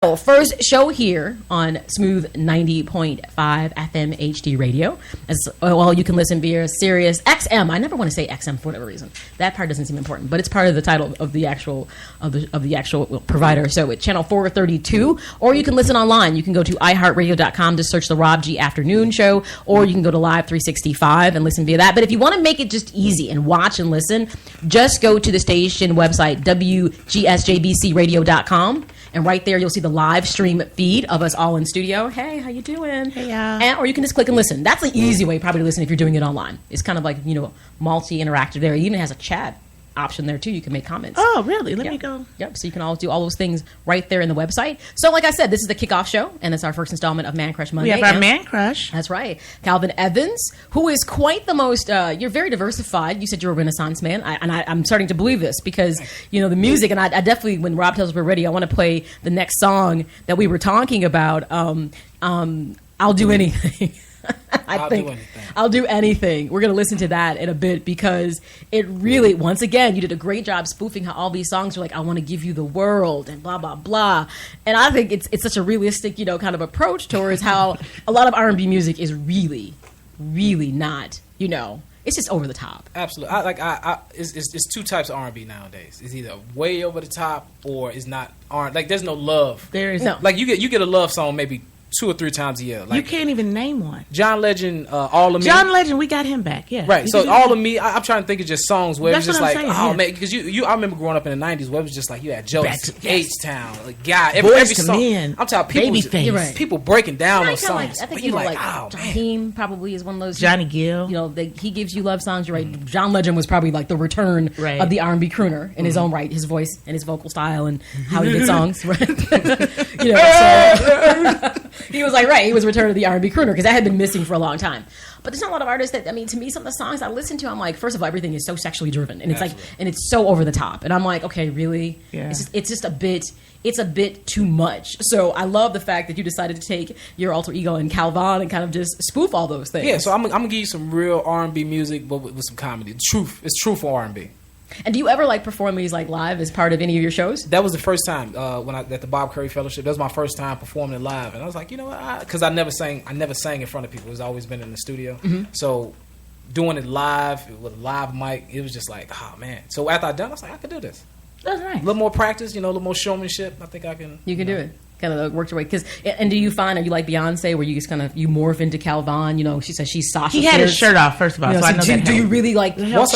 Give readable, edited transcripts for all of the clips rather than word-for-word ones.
First show here on Smooth 90.5 FM HD radio. As well, you can listen via Sirius XM. I never want to say XM for whatever reason. That part doesn't seem important, but it's part of the title of the actual provider. So it's channel 432, or you can listen online. You can go to iHeartRadio.com to search the Rob G Afternoon Show, or you can go to Live 365 and listen via that. But if you want to make it just easy and watch and listen, just go to the station website WGSJBCRadio.com. And right there, you'll see the live stream feed of us all in studio. Hey, how you doing? Hey, y'all. Or you can just click and listen. That's the easy way probably to listen if you're doing it online. It's kind of like, multi-interactive there. It even has a chat option there, too. You can make comments. Oh, really? Let me go. Yep, so you can all do all those things right there in the website. So like I said, this is the kickoff show, and it's our first installment of Man Crush Monday. We have our Man Crush. That's right. Calvin Evans, who is quite the most, you're very diversified. You said you're a Renaissance man, I'm starting to believe this because, the music, and I definitely, when Rob tells us we're ready, I want to play the next song that we were talking about, I'll Do Anything. I'll do anything. We're going to listen to that in a bit because it really, once again, you did a great job spoofing how all these songs are like, I want to give you the world and blah, blah, blah. And I think it's such a realistic, kind of approach towards how a lot of R&B music is really, really not, it's just over the top. Absolutely. It's two types of R&B nowadays. It's either way over the top or it's not R&B. Like, there's no love. There is no. Like, you get a love song maybe 2 or 3 times a year. Like, you can't even name one. John Legend, All of Me. John Legend, we got him back, yeah. Right, so All of Me, I'm trying to think of just songs where That's it's just what like, I'm saying, man, because I remember growing up in the 90s where it was just like, you had Jokes, H-Town, like, God, Boys every to song. Men, I'm talking Babyface. people breaking down those songs. I think, man. Jaheim probably is one of those. Johnny Gill. He gives you love songs, you're right. John Legend was probably like the return of the R&B crooner in his own right, his voice and his vocal style and how he did songs, right? So he was like, he was return of the R&B crooner because that had been missing for a long time. But there's not a lot of artists that, to me, some of the songs I listen to, I'm like, first of all, everything is so sexually driven, and it's like, and it's so over the top, and I'm like, okay, really? Yeah. It's just a bit too much. So I love the fact that you decided to take your alter ego and Calvin and kind of just spoof all those things. Yeah, so I'm gonna give you some real R&B music, but with some comedy. It's truthful R&B. And do you ever perform these live as part of any of your shows? That was the first time when at the Bob Curry Fellowship. That was my first time performing it live, and I was like, what? Because I never sang in front of people. It's always been in the studio. Mm-hmm. So doing it live with a live mic, it was just like, oh man. So after I done, I was like, I could do this. That's right. A little more practice, a little more showmanship. I think I can. You can do it. Kind of worked your way. And do you find, are you like Beyonce, where you just kind of you morph into Calvin? She says she's Sasha. He had his shirt off first of all, so I know that. Do you really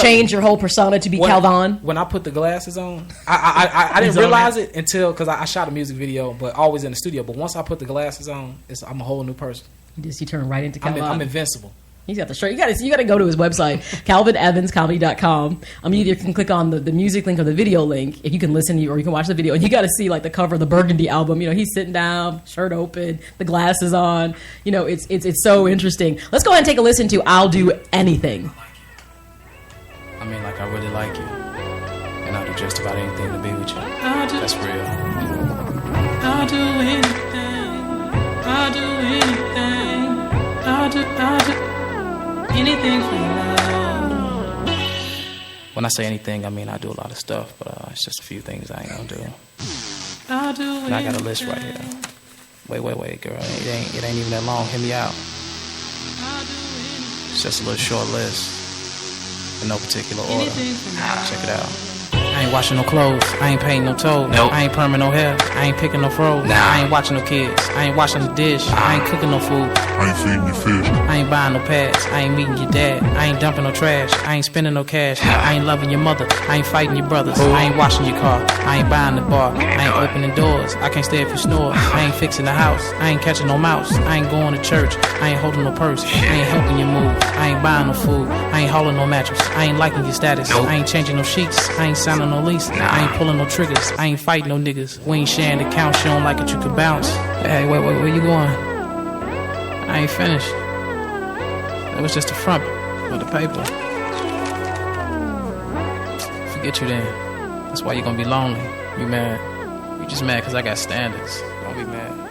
change your whole persona to be Calvin? When I put the glasses on, I didn't realize it until because I shot a music video, but always in the studio. But once I put the glasses on, I'm a whole new person. You turn right into Calvin. I'm invincible. He's got the shirt. You got to go to his website, calvinevanscomedy.com. You either can click on the music link or the video link if you can listen or you can watch the video. And you got to see the cover of the Burgundy album. He's sitting down, shirt open, the glasses on. It's so interesting. Let's go ahead and take a listen to "I'll Do Anything." I really like you, and I'll do just about anything to be with you. That's real. I'll do anything. I'll do anything. I'll do anything for you. When I say anything, I mean I do a lot of stuff, but it's just a few things I ain't gonna do. I'll do and I got a list right here. Wait, girl. It ain't even that long. Hear me out. It's just a little short list in no particular order. Check it out. I ain't washing no clothes. I ain't painting no toes. Nope. I ain't perming no hair. I ain't picking no froze. Nah. I ain't watching no kids. I ain't washing the dish. I ain't cooking no food. I ain't feeding your fish. I ain't buying no pads. I ain't meeting your dad. I ain't dumping no trash. I ain't spending no cash. I ain't loving your mother. I ain't fighting your brothers. I ain't washing your car. I ain't buying the bar. I ain't opening doors. I can't stay if you snore. I ain't fixing the house. I ain't catching no mouse. I ain't going to church. I ain't holding no purse. I ain't helping you move. I ain't buying no food. I ain't hauling no mattress. I ain't liking your status. I ain't changing no sheets. I ain't signing no lease. I ain't pulling no triggers. I ain't fighting no niggas. We ain't sharing the count. You don't like it, you can bounce. Hey, wait, where you going? I ain't finished. That was just the front of the paper. Forget you then. That's why you're gonna be lonely. You mad. You just mad because I got standards. Don't be mad.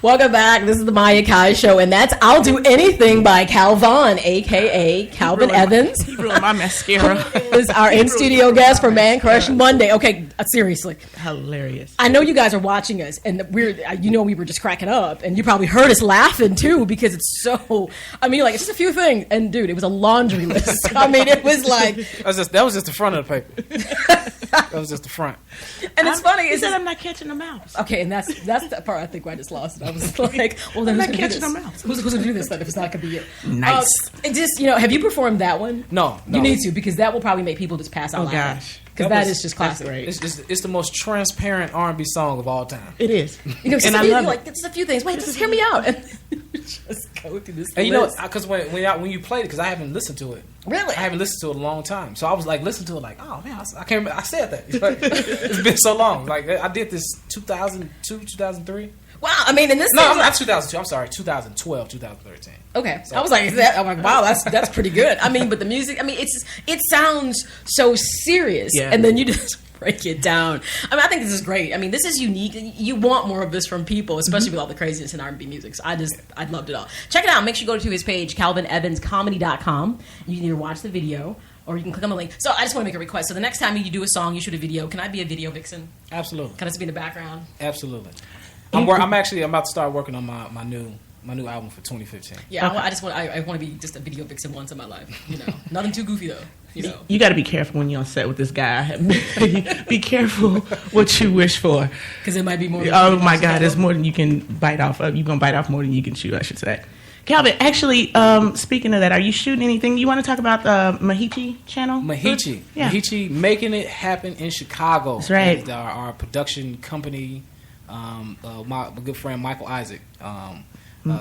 Welcome back. This is the Maya Akai Show, and that's "I'll Do Anything" by Calvin, a.k.a. Calvin Evans. He ruined my mascara. Is our in-studio guest for Man Crush Monday. Okay, seriously. Hilarious. I know you guys are watching us, and we were just cracking up, and you probably heard us laughing, too, because it's so, it's just a few things. And, dude, it was a laundry list. It was like... That was just the front of the paper. That was just the front. And it's funny. He said I'm not catching a mouse. Okay, and that's the part I think where I just lost it. I was like, well, then I'm who's not going to do catching a this? mouse. Who's going to do this then if it's not going to be you? Nice. It just, have you performed that one? No. You need to, because that will probably make people just pass out laughing. Gosh. Because that is just classic. Great. It's the most transparent R&B song of all time. It is. And I love it. It's a few things. Wait, just hear me out. And just go through this And list. because when you played it, because I haven't listened to it. Really? I haven't listened to it in a long time. So I was like, listening to it like, oh, man, I can't remember. I said that. It's been so long. Like, I did this 2002, 2003. Wow, and this... No, not 2002. I'm sorry, 2012, 2013. Okay. So I was like, wow, that's pretty good. But the music, it sounds so serious. Yeah. And then you just break it down. I think this is great. this is unique. You want more of this from people, especially with all the craziness in R&B music. So I loved it all. Check it out. Make sure you go to his page, CalvinEvansComedy.com. You can either watch the video or you can click on the link. So I just want to make a request. So the next time you do a song, you shoot a video. Can I be a video vixen? Absolutely. Can I just be in the background? Absolutely. I'm about to start working on my new album for 2015. Yeah, I want to be just a video vixen once in my life. Nothing too goofy though. You got to be careful when you're on set with this guy. Be careful what you wish for, because it might be more. Oh my God, there's more than you can bite off of. You're gonna bite off more than you can chew, I should say. Calvin, actually, speaking of that, are you shooting anything? You want to talk about the Mahichi channel? Mahichi, Yeah. Mahichi, making it happen in Chicago. That's right. Is our production company. My good friend Michael Isaac,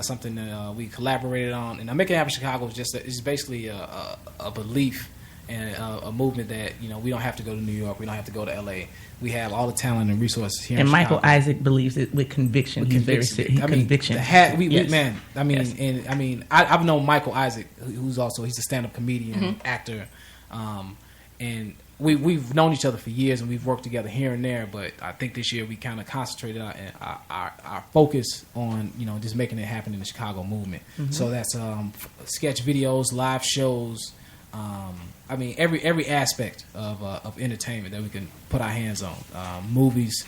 something that we collaborated on, and Making It Happen in Chicago is basically a belief and a movement that we don't have to go to New York, we don't have to go to LA. We have all the talent and resources here. And in Michael Chicago. Isaac believes it with conviction. He's very conviction. I've known Michael Isaac, he's a stand-up comedian, actor, and we've known each other for years, and we've worked together here and there. But I think this year we kind of concentrated our focus on just making it happen in the Chicago movement. Mm-hmm. So that's sketch videos, live shows. Every aspect of entertainment that we can put our hands on, movies,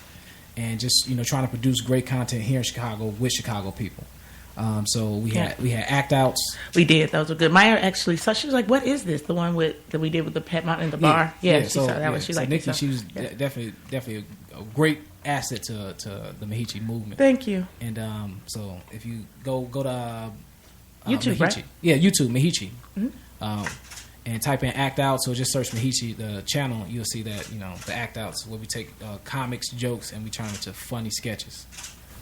and just trying to produce great content here in Chicago with Chicago people. So we had act outs. We did. Those were good. Maya actually saw. She was like, "What is this? The one that we did with the Pet Mountain in the bar?" Yeah, she saw that one. She liked Nikki. it. She was definitely a great asset to the Mahichi movement. Thank you. And so if you go to YouTube, Mahichi, right? Yeah, YouTube Mahichi. Mm-hmm. And type in act out. So just search Mahichi, the channel. You'll see that the act outs where we take comics, jokes, and we turn into funny sketches.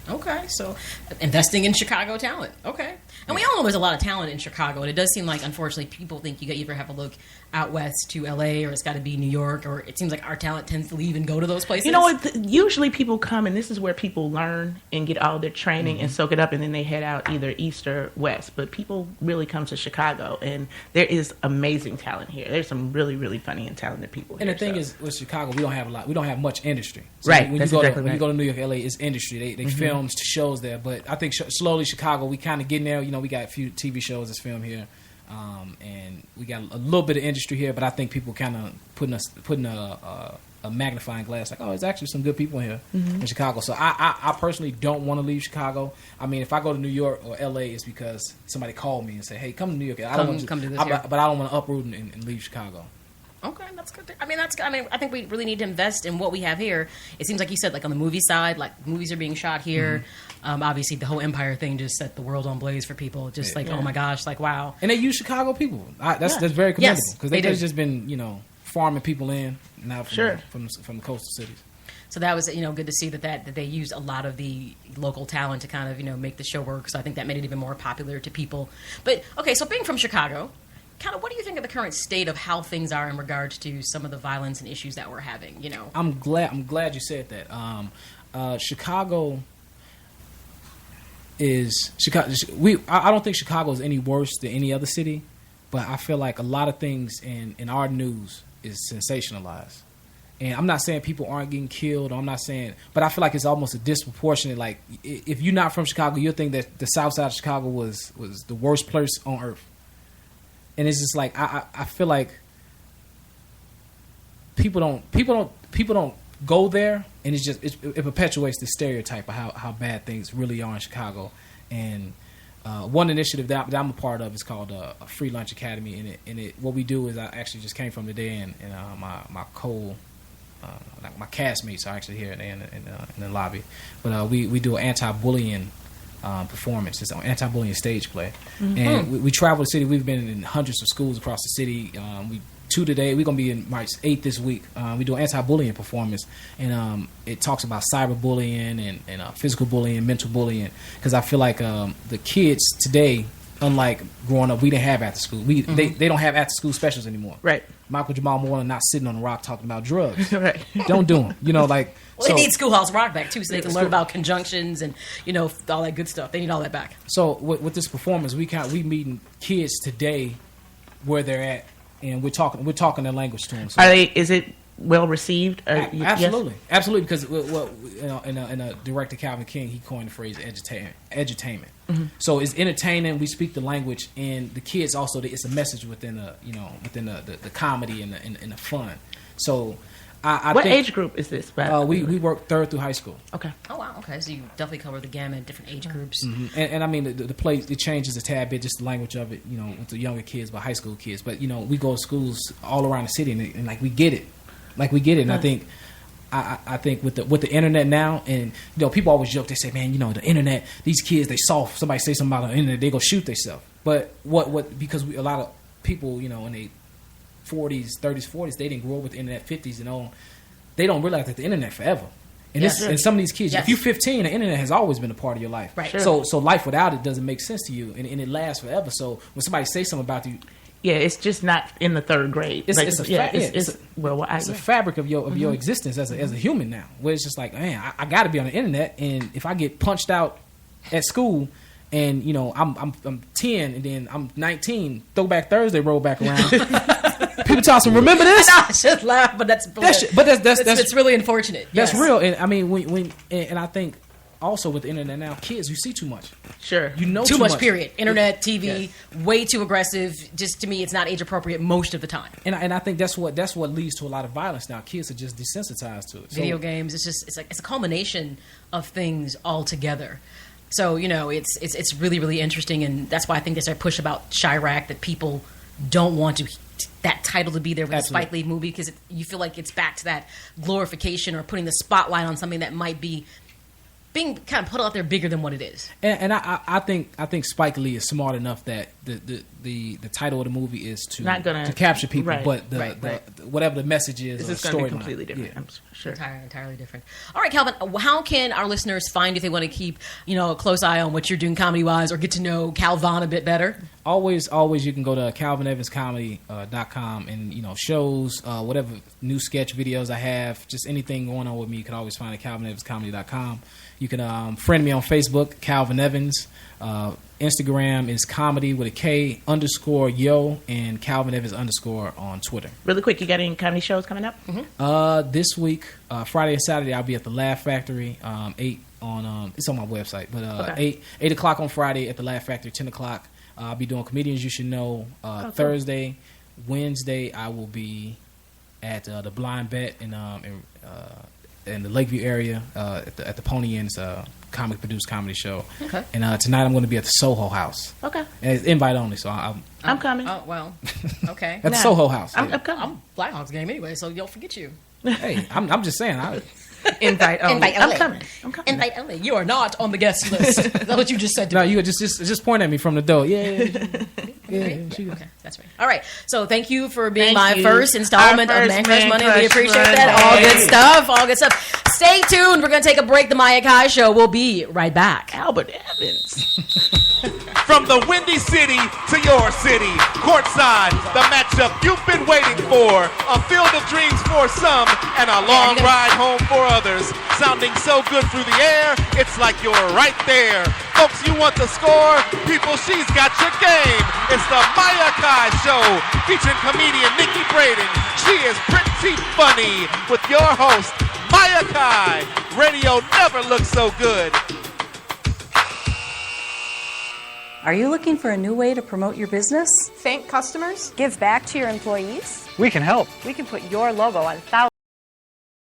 Okay, so investing in Chicago talent. Okay. And we all know there's a lot of talent in Chicago, and it does seem like, unfortunately, people think you either have to look out west to L.A. or it's got to be New York, or it seems like our talent tends to leave and go to those places. Usually people come, and this is where people learn and get all their training and soak it up, and then they head out either east or west. But people really come to Chicago, and there is amazing talent here. There's some really, really funny and talented people here. And the thing is, with Chicago, we don't have a lot. We don't have much industry. So right. When you go to New York, LA, it's industry. They film shows there. But I think slowly Chicago, we kind of getting there. We got a few TV shows that's filmed here. And we got a little bit of industry here, but I think people kind of putting a magnifying glass, like, oh, there's actually some good people here in Chicago. So I personally don't want to leave Chicago. If I go to New York or LA, it's because somebody called me and said, hey, come to New York. I don't want to come to this here. But I don't want to uproot and leave Chicago. Okay, that's good. That's good. I think we really need to invest in what we have here. It seems like you said, like on the movie side, like movies are being shot here. Obviously, the whole Empire thing just set the world on blaze for people. Just oh my gosh, like wow. And they use Chicago people. That's very commendable because they've just been farming people in now from the coastal cities. So that was good to see that they used a lot of the local talent to kind of make the show work. So I think that made it even more popular to people. But okay, so being from Chicago, kind of what do you think of the current state of how things are in regards to some of the violence and issues that we're having? I'm glad you said that. Chicago is Chicago. I don't think Chicago is any worse than any other city, but I feel like a lot of things in our news is sensationalized. And I'm not saying people aren't getting killed. Or I'm not saying, but I feel like it's almost a disproportionate. Like if you're not from Chicago, you'll think that the South Side of Chicago was the worst place on earth. And it's just like I feel like people don't go there, and it perpetuates the stereotype of how bad things really are in Chicago. And one initiative that I'm a part of is called a Free Lunch Academy, and it what we do is I actually just came from today, and my castmates are actually here in the lobby, but we do an anti-bullying performance. It's an anti-bullying stage play, and we travel the city. We've been in hundreds of schools across the city. Two today. We're gonna be in March 8th this week. We do an anti-bullying performance, and it talks about cyberbullying and physical bullying, mental bullying. Because I feel like the kids today, unlike growing up, we didn't have after school. They don't have after school specials anymore. Right. Michael Jamal Moore not sitting on the rock talking about drugs. Right. Don't do them. Like. Well, they need Schoolhouse Rock back too, so they can learn about conjunctions and all that good stuff. They need all that back. So with this performance, we meeting kids today where they're at. And we're talking their language to them. So. Is it well received? Absolutely, yes? Absolutely. Because in a director Calvin King, he coined the phrase edutainment. So it's entertaining. We speak the language, and the kids also. It's a message within the comedy and the fun. So. What age group is this? We work 3rd through high school. Okay. Oh wow. Okay, so you definitely cover the gamut, different age groups. And I mean the play it changes a tad bit, just the language of it. With the younger kids, but high school kids. But we go to schools all around the city, and like we get it, And I think with the internet now, and people always joke. They say, man, the internet. These kids, they soft. Somebody say something about the internet, they go shoot themselves. But because a lot of people, in they 40s, 30s, 40s, they didn't grow up with the internet, 50s and on. They don't realize that the internet forever. And and some of these kids, if you're 15, the internet has always been a part of your life. Right. Sure. So life without it doesn't make sense to you, and it lasts forever. So when somebody says something about you, it's just not in the 3rd grade. It's a fabric of your existence as a human now. Where it's just like, man, I got to be on the internet, and if I get punched out at school. And I'm 10, and then I'm 19. Throwback Thursday roll back around. People tossing. Remember this? I should laugh, but that's really unfortunate. That's real. And I mean, and I think also with the internet now, kids, you see too much. Sure, too much. Period. Internet, TV, way too aggressive. Just to me, it's not age appropriate most of the time. And I think that's what leads to a lot of violence now. Kids are just desensitized to it. Video games. It's a culmination of things all together. So it's really, really interesting, and that's why I think there's a push about Chirac, that people don't want that title to be there with a Spike Lee movie, because you feel like it's back to that glorification or putting the spotlight on something that might be being kind of put out there bigger than what it is. And I think Spike Lee is smart enough that the title of the movie is to capture people, but whatever the message is, this is going to be completely different. Yeah. I'm sure, entirely different. All right, Calvin, how can our listeners find you if they want to keep a close eye on what you're doing comedy wise, or get to know Calvin a bit better? Always, you can go to CalvinEvansComedy.com and shows, whatever new sketch videos I have, just anything going on with me, you can always find it at CalvinEvansComedy.com. You can friend me on Facebook, Calvin Evans. Instagram is comedy with a K _yo, and Calvin Evans _ on Twitter. Really quick, you got any comedy shows coming up? This week, Friday and Saturday, I'll be at the Laugh Factory. 8 on it's on my website, but 8 o'clock on Friday at the Laugh Factory, 10 o'clock. I'll be doing Comedians You Should Know. Thursday, Wednesday, I will be at the Blind Bet in the Lakeview area at the Pony Inn's comic produced comedy show. Okay. And tonight I'm going to be at the Soho House. Okay. And it's invite only, so I'm coming. Oh well. Okay. At the Soho House. I'm coming. I'm Blackhawks game anyway, so don't forget you. Hey, I'm just saying. Invite only. Invite only. I'm coming. Invite only. You are not on the guest list. Is that what you just said to me? No, you just point at me from the door. Yeah. Okay, that's right. All right. So thank you for being my first installment of Man Crush Money. We appreciate that. All good stuff. Stay tuned. We're going to take a break. The Maya Akai Show. We'll be right back. Albert Evans. From the Windy City to your city, courtside, the matchup you've been waiting for. A field of dreams for some and a long ride home for others. Sounding so good through the air, it's like you're right there. folks you want to score, people, she's got your game. It's the Maya Akai Show featuring comedian Nikki Braden. She is pretty funny with your host, Maya Akai. Radio never looks so good. Are you looking for a new way to promote your business? Thank customers? Give back to your employees? We can help. We can put your logo on thousands